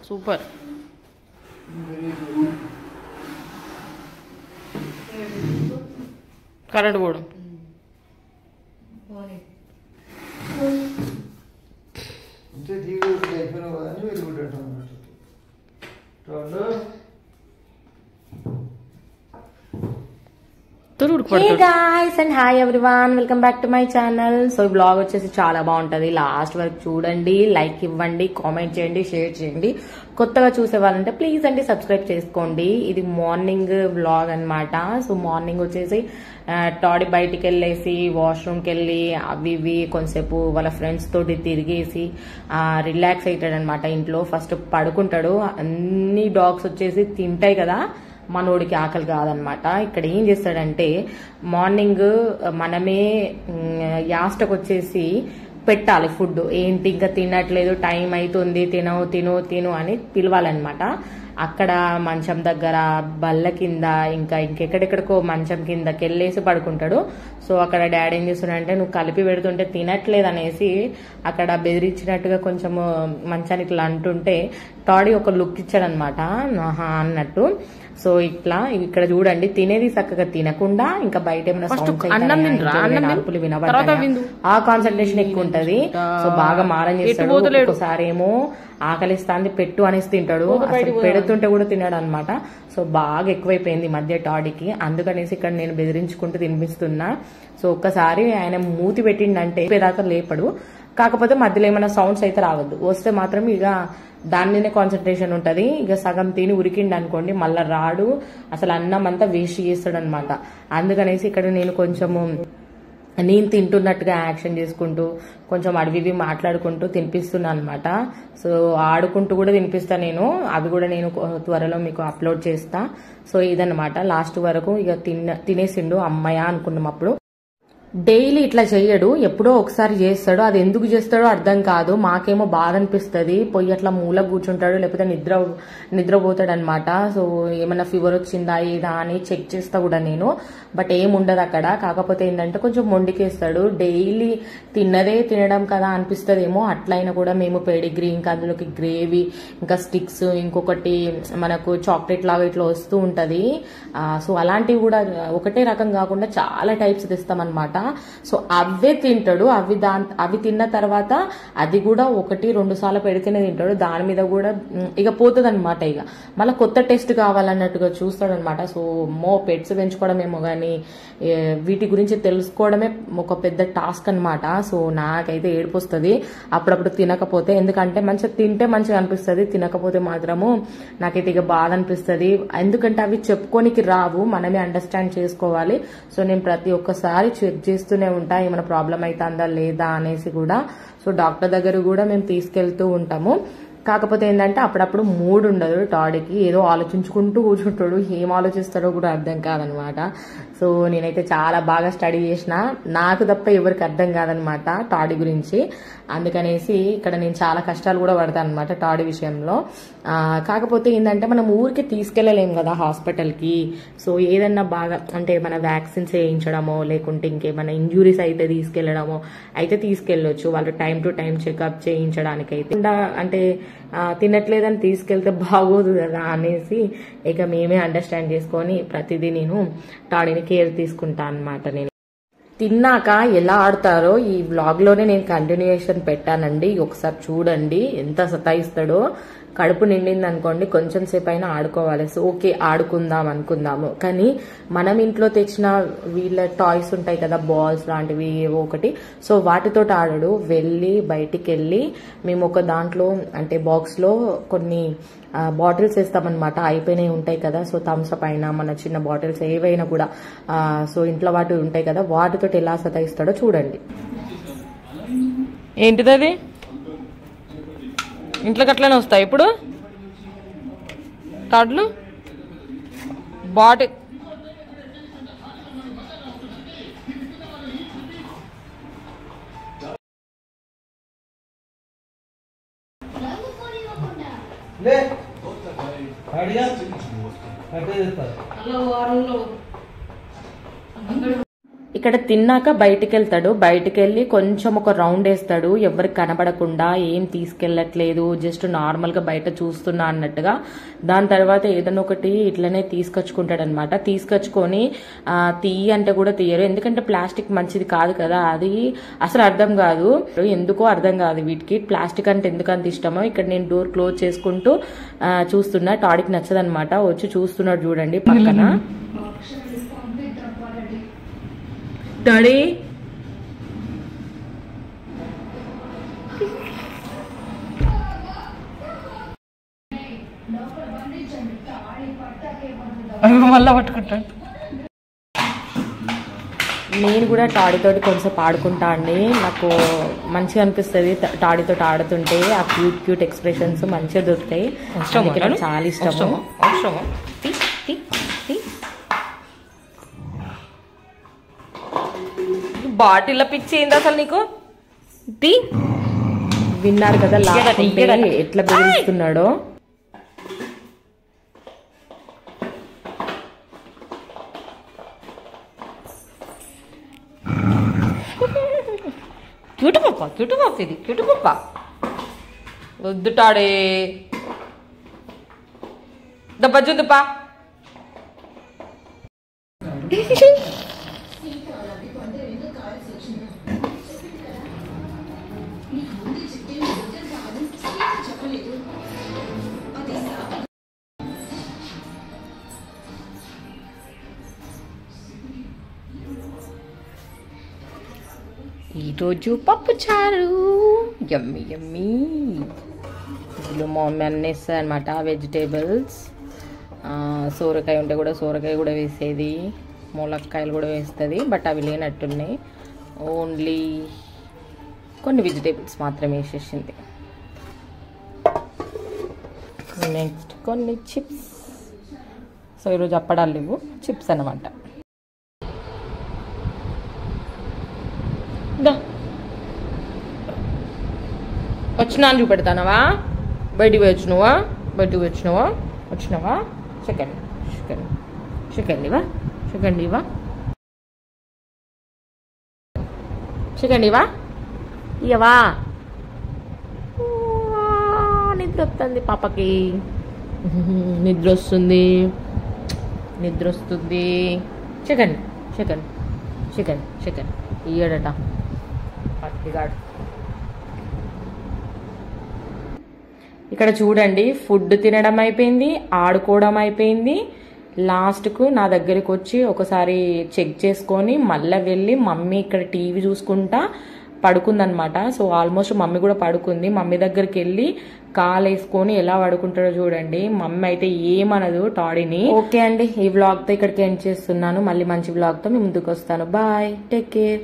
Super. Current పోవడం Hey guys and hi everyone, welcome back to my channel. So ఈ blog వచ్చేసి చాలా బాగుంటది, లాస్ట్ వరకు చూడండి, లైక్ ఇవ్వండి, కామెంట్ చేయండి, షేర్ చేయండి. కొత్తగా చూసే వాళ్ళంటే ప్లీజ్ అండి సబ్స్క్రైబ్ చేసుకోండి. ఇది మార్నింగ్ వ్లాగ్ అన్నమాట. సో మార్నింగ్ వచ్చేసి టాడీ బయటికి వెళ్ళేసి వాష్రూమ్కి వెళ్ళి అవి ఇవి కొంతసేపు వాళ్ళ ఫ్రెండ్స్ తోటి తిరిగేసి రిలాక్స్ అవుతాడు అనమాట. ఇంట్లో ఫస్ట్ పడుకుంటాడు. అన్ని డాగ్స్ వచ్చేసి తింటాయి కదా, మనోడికి ఆకలి కాదనమాట. ఇక్కడ ఏం చేస్తాడంటే మార్నింగ్ మనమే యాస్టకు వచ్చేసి పెట్టాలి ఫుడ్. ఏంటి ఇంకా తినట్లేదు, టైం అవుతుంది, తిను అని పిలవాలన్నమాట. అక్కడ మంచం దగ్గర, బల్ల కింద, ఇంకెక్కడెక్కడికో మంచం కిందకి వెళ్ళేసి పడుకుంటాడు. సో అక్కడ డాడీ ఏం చేస్తున్నాడంటే నువ్వు కలిపి పెడుతుంటే తినట్లేదు అనేసి అక్కడ బెదిరించినట్టుగా కొంచెం మంచానికి ఇట్లా అంటుంటే టాడీ ఒక లుక్ ఇచ్చాడనమాట అన్నట్టు. సో ఇట్లా ఇక్కడ చూడండి, తినేది చక్కగా తినకుండా ఇంకా బయట ఏమైనా అరుపులు వినబడతాయి, ఆ కాన్సన్ట్రేషన్ ఎక్కువ ఉంటది. సో బాగా మారం చేస్తాడు. ఒకసారి ఏమో ఆకలిస్తాంది పెట్టు అనేసి తింటాడు, అసలు పెడుతుంటే కూడా తినాడు అనమాట. సో బాగా ఎక్కువైపోయింది మధ్య టాడీకి, అందుకనేసి ఇక్కడ నేను బెదిరించుకుంటూ తినిపిస్తున్నా. సో ఒక్కసారి ఆయన మూతి పెట్టిండంటే దాకా లేపడు, కాకపోతే మధ్యలో ఏమైనా సౌండ్స్ అయితే రావద్దు. వస్తే మాత్రం ఇక దాని మీదనే కాన్సన్ట్రేషన్ ఉంటది. ఇక సగం తిని ఉరికిండి అనుకోండి మళ్ళా రాడు, అసలు అన్నం అంతా వేస్ట్ చేస్తాడు అనమాట. అందుకనేసి ఇక్కడ నేను కొంచెము నేను తింటున్నట్టుగా యాక్షన్ చేసుకుంటూ కొంచెం అడివి మాట్లాడుకుంటూ తినిపిస్తున్నా అనమాట. సో ఆడుకుంటూ కూడా తినిపిస్తా నేను, అవి కూడా నేను త్వరలో మీకు అప్లోడ్ చేస్తా. సో ఇదన్నమాట, లాస్ట్ వరకు ఇక తినేసిండు అమ్మయ్య అనుకున్నాం. అప్పుడు డైలీ ఇట్లా చెయ్యడు, ఎప్పుడో ఒకసారి చేస్తాడు. అది ఎందుకు చేస్తాడో అర్థం కాదు. మాకేమో బాధ అనిపిస్తుంది. పోయి అట్లా మూల కూర్చుంటాడు, లేకపోతే నిద్రపోతాడు అనమాట. సో ఏమన్నా ఫీవర్ వచ్చిందా ఏదా అని చెక్ చేస్తా కూడా నేను, బట్ ఏముండదు అక్కడ. కాకపోతే ఏంటంటే కొంచెం మొండికేస్తాడు. డైలీ తిన్నదే తినడం కదా అనిపిస్తుంది ఏమో. అట్లయినా కూడా మేము పెడిగ్రీ, ఇంకా అందులోకి గ్రేవీ, ఇంకా స్టిక్స్, ఇంకొకటి మనకు చాక్లెట్ లాగా ఇట్లా వస్తూ ఉంటది. సో అలాంటివి కూడా ఒకటే రకం కాకుండా చాలా టైప్స్ తెస్తాం అనమాట. సో అవే తింటాడు. అవి తిన్న తర్వాత అది కూడా 1-2 సార్లు పెడితేనే తింటాడు. దాని మీద కూడా ఇక పోతుంది అనమాట. ఇక మళ్ళీ కొత్త టేస్ట్ కావాలన్నట్టుగా చూస్తాడు అనమాట. సో పెట్స్ పెంచుకోవడమేమో కానీ వీటి గురించి తెలుసుకోవడమే ఒక పెద్ద టాస్క్ అనమాట. సో నాకైతే ఏడుపు వస్తుంది అప్పుడప్పుడు తినకపోతే, ఎందుకంటే మంచిగా తింటే మంచిగా అనిపిస్తుంది, తినకపోతే మాత్రము నాకైతే ఇక బాధ అనిపిస్తుంది. ఎందుకంటే అవి చెప్పుకోనికి రావు, మనమే అండర్స్టాండ్ చేసుకోవాలి. సో నేను ప్రతి ఒక్కసారి చెక్ చేస్తూనే ఉంటా ఏమైనా ప్రాబ్లం అవుతుందా లేదా అనేసి కూడా. సో డాక్టర్ దగ్గర కూడా మేము తీసుకెళ్తూ ఉంటాము. కాకపోతే ఏంటంటే అప్పుడప్పుడు మూడ్ ఉండదు టాడీకి, ఏదో ఆలోచించుకుంటూ కూర్చుంటాడు, ఏం ఆలోచిస్తాడో కూడా అర్థం కాదనమాట. సో నేనైతే చాలా బాగా స్టడీ చేసిన, నాకు తప్ప ఎవరికి అర్థం కాదనమాట టాడీ గురించి. అందుకనేసి ఇక్కడ నేను చాలా కష్టాలు కూడా పడతాను అనమాట టాడీ విషయంలో. కాకపోతే ఏంటంటే మనం ఊరికి తీసుకెళ్లలేం కదా హాస్పిటల్కి. సో ఏదన్నా బాగా అంటే మన వ్యాక్సిన్స్ వేయించడమో, లేకుంటే ఇంకేమైనా ఇంజురీస్ అయితే తీసుకెళ్లడమో అయితే తీసుకెళ్లొచ్చు, వాళ్ళు టైం టు టైం చెకప్ చేయించడానికి. అయితే అంటే తినట్లేదని తీసుకెళ్తే బాగోదు కదా అనేసి ఇక మేమే అండర్స్టాండ్ చేసుకొని ప్రతిదీ నేను టాడీని కేర్ తీసుకుంటా అనమాట. నేను తిన్నాక ఎలా ఆడతారో ఈ వ్లాగ్ లోనే నేను కంటిన్యూషన్ పెట్టానండి, ఒకసారి చూడండి ఎంత సతాయిస్తాడో. కడుపు నిండింది అనుకోండి కొంచెం సేపు అయినా ఆడుకోవాలి. సో ఓకే ఆడుకుందాం అనుకుందాము, కానీ మనం ఇంట్లో తెచ్చిన వీళ్ళ టాయ్స్ ఉంటాయి కదా, బాల్స్ లాంటివి ఏవో ఒకటి, సో వాటితో ఆడడు. బయటికి వెళ్ళి మేము ఒక దాంట్లో అంటే బాక్స్ లో కొన్ని బాటిల్స్ వేస్తామన్నమాట, అయిపోయినవి ఉంటాయి కదా. సో థమ్స్అప్ అయినా మన చిన్న బాటిల్స్ ఏవైనా కూడా సో ఇంట్లో వాటి ఉంటాయి కదా, వాటితో ఎలా సతాయిస్తాడో చూడండి. ఏంటిది అది? ఇంట్లోకి అట్లనే వస్తాయి ఇప్పుడు తాడ్లు బాటిల్. ఇక్కడ తిన్నాక బయటికి వెళ్తాడు. బయటికి వెళ్ళి కొంచెం ఒక రౌండ్ వేస్తాడు, ఎవరికి కనబడకుండా, ఏం తీసుకెళ్లట్లేదు, జస్ట్ నార్మల్ గా బయట చూస్తున్నా అన్నట్టుగా. దాని తర్వాత ఏదైనా ఒకటి ఇట్లనే తీసుకొచ్చుకుంటాడు అనమాట. తీసుకొచ్చుకొని తీయి అంటే కూడా తీయరు, ఎందుకంటే ప్లాస్టిక్ మంచిది కాదు కదా. అది అసలు అర్థం కాదు, ఎందుకో అర్థం కాదు వీటికి ప్లాస్టిక్ అంటే ఎందుకు అంత ఇష్టమో. ఇక్కడ నేను డోర్ క్లోజ్ చేసుకుంటూ చూస్తున్నా. టాడీకి నచ్చదనమాట, వచ్చి చూస్తున్నాడు చూడండి పక్కన. డాడీ మళ్ళా పట్టుకుంటాడు. నేను కూడా టాడీతోటి కొంచెం ఆడుకుంటా అండి, నాకు మంచిగా అనిపిస్తుంది టాడీతో ఆడుతుంటే. ఆ క్యూట్ క్యూట్ ఎక్స్ప్రెషన్స్ మంచిగా దొరుకుతాయి, చాలా ఇష్టము. బాటిల్ పిచ్చింది అసలు నీకు. విన్నారు కదా ఎట్లా బెదిరిస్తున్నాడో. క్యూటు పప్ప ఇది క్యూటు పప్ప. వద్దుటాడే దబ్బజుందుపా. ఈరోజు పప్పు చారు, యమ్మీ యమ్మీ. ఇందులో మమ్మీ అన్నీ వేస్తుంది అనమాట, వెజిటేబుల్స్. సోరకాయ ఉంటే కూడా సోరకాయ కూడా వేసేది, ములక్కాయలు కూడా వేస్తుంది, బట్ అవి లేనట్టున్నాయి. ఓన్లీ కొన్ని వెజిటేబుల్స్ మాత్రమే వేసేసింది. నెక్స్ట్ కొన్ని చిప్స్. సో ఈరోజు అప్పడాలు లేవు, చిప్స్ అన్నమాట. వచ్చినా అని చూపెడతానవా? బయటికి వచ్చినవా? వచ్చినావా? సెకండ్ ఇవా ఇవా. నిద్ర వస్తుంది పాపకి, నిద్ర వస్తుంది. చికెన్ ఇయ్యడట పట్టిగాడు. ఇక్కడ చూడండి, ఫుడ్ తినడం అయిపోయింది, ఆడుకోవడం అయిపోయింది. లాస్ట్కు నా దగ్గరికి వచ్చి ఒకసారి చెక్ చేసుకొని మళ్ళీ వెళ్ళి మమ్మీ ఇక్కడ టీవీ చూసుకుంటా పడుకుందనమాట. సో ఆల్మోస్ట్ మమ్మీ కూడా పడుకుంది. మమ్మీ దగ్గరికి వెళ్ళి కాలు వేసుకొని ఎలా పడుకుంటాడో చూడండి. మమ్మీ అయితే ఏమనదు టాడీని. ఓకే అండి, ఈ వ్లాగ్తో ఇక్కడికి ఎండ్ చేస్తున్నాను. మళ్ళీ మంచి వ్లాగ్తో మీ ముందుకు వస్తాను. Bye, take care.